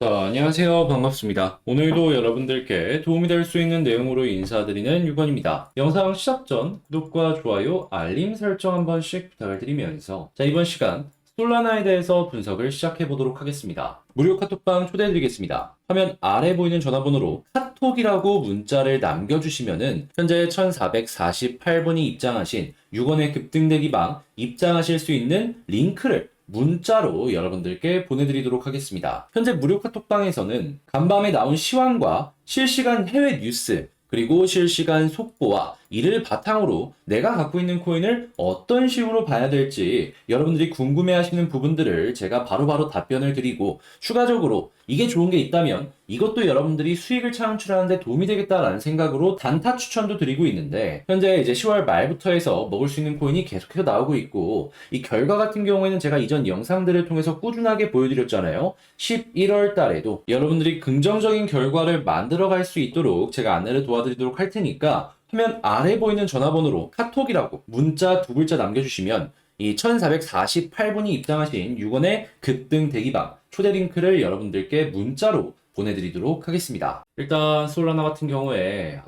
안녕하세요. 반갑습니다. 오늘도 여러분들께 도움이 될 수 있는 내용으로 인사드리는 유건입니다. 영상 시작 전 구독과 좋아요, 알림 설정 한 번씩 부탁을 드리면서 이번 시간 솔라나에 대해서 분석을 시작해 보도록 하겠습니다. 무료 카톡방 초대해 드리겠습니다. 화면 아래 보이는 전화번호로 카톡이라고 문자를 남겨주시면은 현재 1448분이 입장하신 6원의 급등대기 방 입장하실 수 있는 링크를 문자로 여러분들께 보내드리도록 하겠습니다. 현재 무료 카톡방에서는 간밤에 나온 시황과 실시간 해외 뉴스, 그리고 실시간 속보와 이를 바탕으로 내가 갖고 있는 코인을 어떤 식으로 봐야 될지 여러분들이 궁금해하시는 부분들을 제가 바로바로 답변을 드리고, 추가적으로 이게 좋은 게 있다면 이것도 여러분들이 수익을 창출하는데 도움이 되겠다라는 생각으로 단타 추천도 드리고 있는데, 현재 이제 10월 말부터 해서 먹을 수 있는 코인이 계속해서 나오고 있고, 이 결과 같은 경우에는 제가 이전 영상들을 통해서 꾸준하게 보여드렸잖아요. 11월 달에도 여러분들이 긍정적인 결과를 만들어갈 수 있도록 제가 안내를 도와드리도록 할 테니까, 화면 아래 보이는 전화번호로 카톡이라고 문자 두 글자 남겨주시면 이 1448분이 입장하신 6원의 급등 대기방 초대 링크를 여러분들께 문자로 보내드리도록 하겠습니다. 일단 솔라나 같은 경우에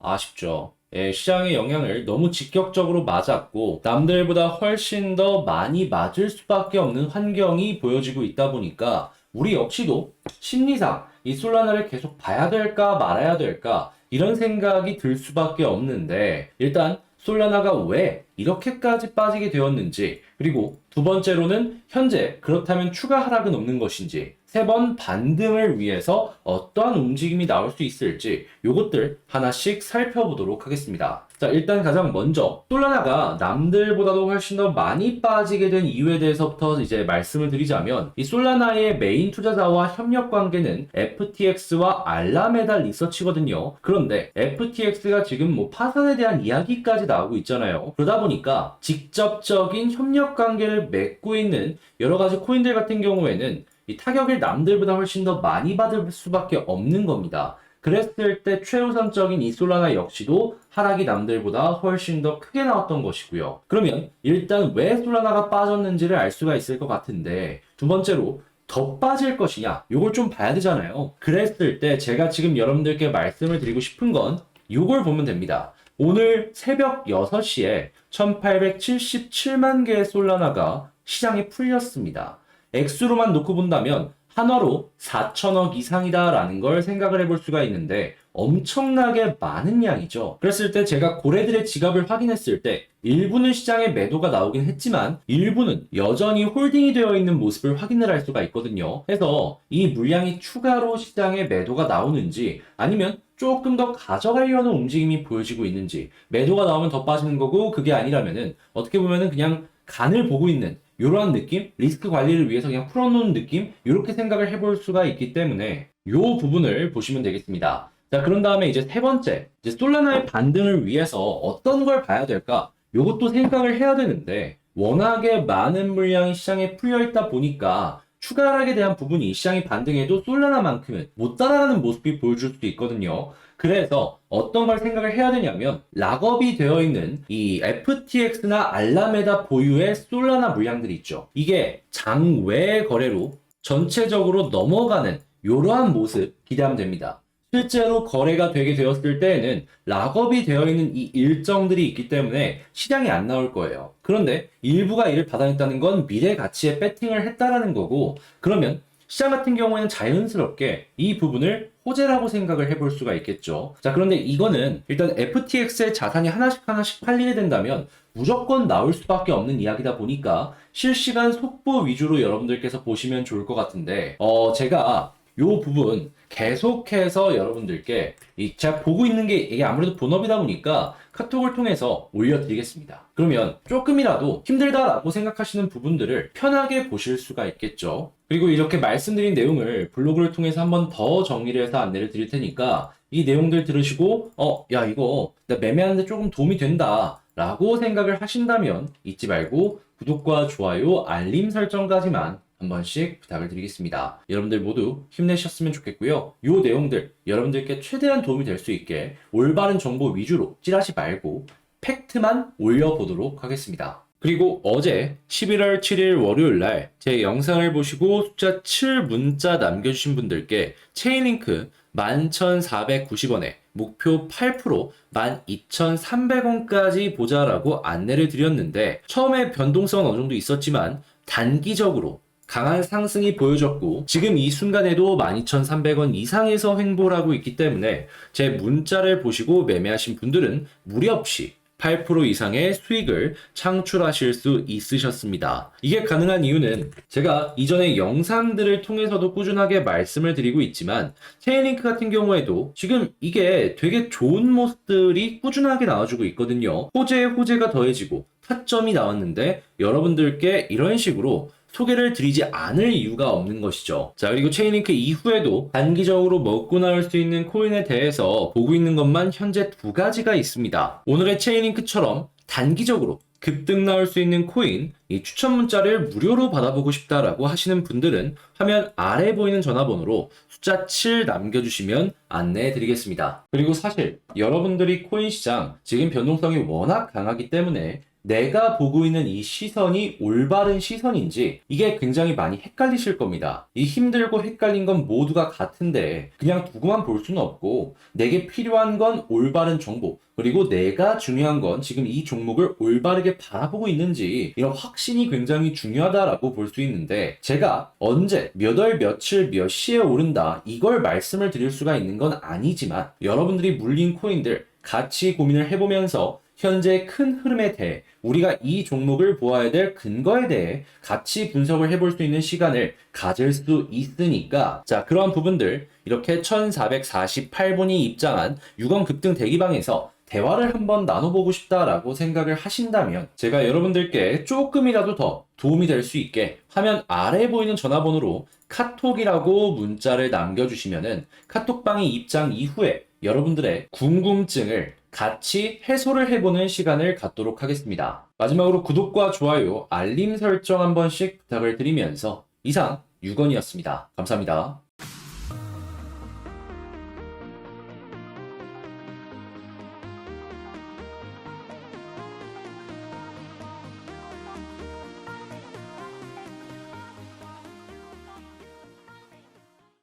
아쉽죠. 예, 시장의 영향을 너무 직격적으로 맞았고 남들보다 훨씬 더 많이 맞을 수밖에 없는 환경이 보여지고 있다 보니까 우리 역시도 심리상 이 솔라나를 계속 봐야 될까 말아야 될까 이런 생각이 들 수밖에 없는데, 일단 솔라나가 왜 이렇게까지 빠지게 되었는지, 그리고 두 번째로는 현재 그렇다면 추가 하락은 없는 것인지, 세 번 반등을 위해서 어떠한 움직임이 나올 수 있을지 요것들 하나씩 살펴보도록 하겠습니다. 자, 일단 가장 먼저 솔라나가 남들보다도 훨씬 더 많이 빠지게 된 이유에 대해서부터 이제 말씀을 드리자면, 이 솔라나의 메인 투자자와 협력 관계는 FTX와 알라메다 리서치거든요. 그런데 FTX가 지금 뭐 파산에 대한 이야기까지 나오고 있잖아요. 그러다 보니까 직접적인 협력 관계를 맺고 있는 여러 가지 코인들 같은 경우에는 이 타격을 남들보다 훨씬 더 많이 받을 수밖에 없는 겁니다. 그랬을 때 최우선적인 이 솔라나 역시도 하락이 남들보다 훨씬 더 크게 나왔던 것이고요. 그러면 일단 왜 솔라나가 빠졌는지를 알 수가 있을 것 같은데, 두 번째로 더 빠질 것이냐, 요걸 좀 봐야 되잖아요. 그랬을 때 제가 지금 여러분들께 말씀을 드리고 싶은 건 요걸 보면 됩니다. 오늘 새벽 6시에 1877만 개의 솔라나가 시장에 풀렸습니다. 액수로만 놓고 본다면 한화로 4천억 이상이다라는 걸 생각을 해볼 수가 있는데 엄청나게 많은 양이죠. 그랬을 때 제가 고래들의 지갑을 확인했을 때 일부는 시장에 매도가 나오긴 했지만 일부는 여전히 홀딩이 되어 있는 모습을 확인을 할 수가 있거든요. 그래서 이 물량이 추가로 시장에 매도가 나오는지, 아니면 조금 더 가져가려는 움직임이 보여지고 있는지, 매도가 나오면 더 빠지는 거고 그게 아니라면은 어떻게 보면은 그냥 간을 보고 있는 이러한 느낌? 리스크 관리를 위해서 그냥 풀어놓은 느낌? 이렇게 생각을 해볼 수가 있기 때문에 이 부분을 보시면 되겠습니다. 자, 그런 다음에 이제 세 번째, 이제 솔라나의 반등을 위해서 어떤 걸 봐야 될까? 요것도 생각을 해야 되는데, 워낙에 많은 물량이 시장에 풀려 있다 보니까 추가 하락에 대한 부분이 시장이 반등해도 솔라나만큼은 못 따라가는 모습이 보여줄 수도 있거든요. 그래서 어떤 걸 생각을 해야 되냐면, 락업이 되어 있는 이 FTX나 알라메다 보유의 솔라나 물량들이 있죠. 이게 장외 거래로 전체적으로 넘어가는 이러한 모습 기대하면 됩니다. 실제로 거래가 되게 되었을 때에는 락업이 되어 있는 이 일정들이 있기 때문에 시장이 안 나올 거예요. 그런데 일부가 이를 받아냈다는 건 미래 가치에 배팅을 했다라는 거고, 그러면 시장 같은 경우에는 자연스럽게 이 부분을 호재라고 생각을 해볼 수가 있겠죠. 자, 그런데 이거는 일단 FTX의 자산이 하나씩 하나씩 팔리게 된다면 무조건 나올 수밖에 없는 이야기다 보니까 실시간 속보 위주로 여러분들께서 보시면 좋을 것 같은데, 제가 요 부분 계속해서 여러분들께 제가 보고 있는 게 이게 아무래도 본업이다 보니까 카톡을 통해서 올려드리겠습니다. 그러면 조금이라도 힘들다라고 생각하시는 부분들을 편하게 보실 수가 있겠죠. 그리고 이렇게 말씀드린 내용을 블로그를 통해서 한번 더 정리를 해서 안내를 드릴 테니까 이 내용들 들으시고 야, 이거 나 매매하는데 조금 도움이 된다 라고 생각을 하신다면 잊지 말고 구독과 좋아요, 알림 설정까지만 한 번씩 부탁을 드리겠습니다. 여러분들 모두 힘내셨으면 좋겠고요. 이 내용들 여러분들께 최대한 도움이 될 수 있게 올바른 정보 위주로 찌라시 말고 팩트만 올려보도록 하겠습니다. 그리고 어제 11월 7일 월요일 날 제 영상을 보시고 숫자 7 문자 남겨주신 분들께 체인링크 11,490원에 목표 8% 12,300원까지 보자라고 안내를 드렸는데 처음에 변동성은 어느 정도 있었지만 단기적으로 강한 상승이 보여졌고 지금 이 순간에도 12,300원 이상에서 횡보를 하고 있기 때문에 제 문자를 보시고 매매하신 분들은 무리 없이 8% 이상의 수익을 창출하실 수 있으셨습니다. 이게 가능한 이유는 제가 이전에 영상들을 통해서도 꾸준하게 말씀을 드리고 있지만 체인링크 같은 경우에도 지금 이게 되게 좋은 모습들이 꾸준하게 나와주고 있거든요. 호재에 호재가 더해지고 타점이 나왔는데 여러분들께 이런 식으로 소개를 드리지 않을 이유가 없는 것이죠. 자, 그리고 체인링크 이후에도 단기적으로 먹고 나올 수 있는 코인에 대해서 보고 있는 것만 현재 2가지가 있습니다. 오늘의 체인링크처럼 단기적으로 급등 나올 수 있는 코인, 이 추천 문자를 무료로 받아보고 싶다라고 하시는 분들은 화면 아래 보이는 전화번호로 숫자 7 남겨주시면 안내해 드리겠습니다. 그리고 사실 여러분들이 코인 시장 지금 변동성이 워낙 강하기 때문에 내가 보고 있는 이 시선이 올바른 시선인지 이게 굉장히 많이 헷갈리실 겁니다. 이 힘들고 헷갈린 건 모두가 같은데 그냥 두고만 볼 수는 없고 내게 필요한 건 올바른 정보 그리고 내가 중요한 건 지금 이 종목을 올바르게 바라보고 있는지 이런 확신이 굉장히 중요하다라고 볼 수 있는데 제가 언제 몇 월 며칠 몇 시에 오른다 이걸 말씀을 드릴 수가 있는 건 아니지만 여러분들이 물린 코인들 같이 고민을 해보면서 현재 큰 흐름에 대해 우리가 이 종목을 보아야 될 근거에 대해 같이 분석을 해볼 수 있는 시간을 가질 수 있으니까 자 그러한 부분들 이렇게 1448분이 입장한 6원 급등 대기방에서 대화를 한번 나눠보고 싶다라고 생각을 하신다면 제가 여러분들께 조금이라도 더 도움이 될 수 있게 화면 아래에 보이는 전화번호로 카톡이라고 문자를 남겨주시면은 카톡방이 입장 이후에 여러분들의 궁금증을 같이 해소를 해보는 시간을 갖도록 하겠습니다. 마지막으로 구독과 좋아요, 알림 설정 한 번씩 부탁을 드리면서 이상 6원이었습니다. 감사합니다.